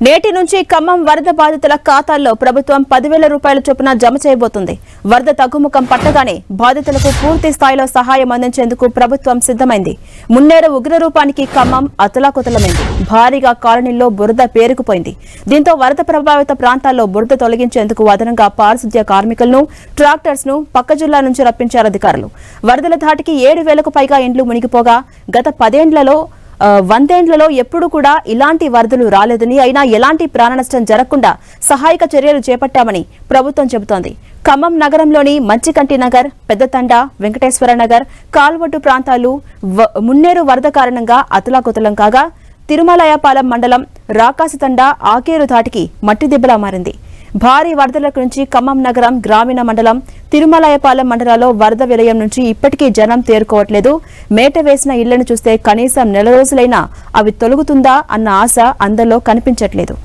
నేటి నుంచి ఖమ్మం వరద బాధితుల ఖాతాల్లో ప్రభుత్వం 10,000 రూపాయల చొప్పున జమ చేయబోతుంది. వరద తగ్గుముఖం పట్టగానే బాధితులకు పూర్తి స్థాయిలో సహాయం అందించేందుకు ప్రభుత్వం సిద్ధమైంది. మున్నేరు ఉగ్రరూపానికి ఖమ్మం అతలాకుతలమైంది. భారీగా కాలనీల్లో బురద పేరుకుపోయింది. దీంతో వరద ప్రభావిత ప్రాంతాల్లో బురద తొలగించేందుకు అదనంగా పారిశుద్ధ్య కార్మికులను, ట్రాక్టర్స్ ను పక్క జిల్లా నుంచి రప్పించారు అధికారులు. వరదల ధాటికి 7,000కు పైగా ఇండ్లు మునిగిపోగా గత 100 ఏళ్లలో ఎప్పుడు కూడా ఇలాంటి వరదలు రాలేదని, అయినా ఎలాంటి ప్రాణ నష్టం జరగకుండా సహాయక చర్యలు చేపట్టామని ప్రభుత్వం చెబుతోంది. ఖమ్మం నగరంలోని మంచికంటి నగర్, పెద్దతండ, వెంకటేశ్వర నగర్, కాల్వట్టు ప్రాంతాలు మున్నేరు వరద కారణంగా అతలాకుతలం కాగా, తిరుమలయపాలెం మండలం రాకాసితండ ఆకేరు ధాటికి మట్టి దిబ్బలా మారింది. భారీ వరదల నుంచి ఖమ్మం నగరం, గ్రామీణ మండలం, తిరుమలయపాలెం మండలాల్లో వరద విలయం నుంచి ఇప్పటికీ జనం తేరుకోవట్లేదు. మేట వేసిన ఇళ్లను చూస్తే కనీసం నెల రోజులైనా అవి తొలగుతుందా అన్న ఆశ అందరిలో కనిపించట్లేదు.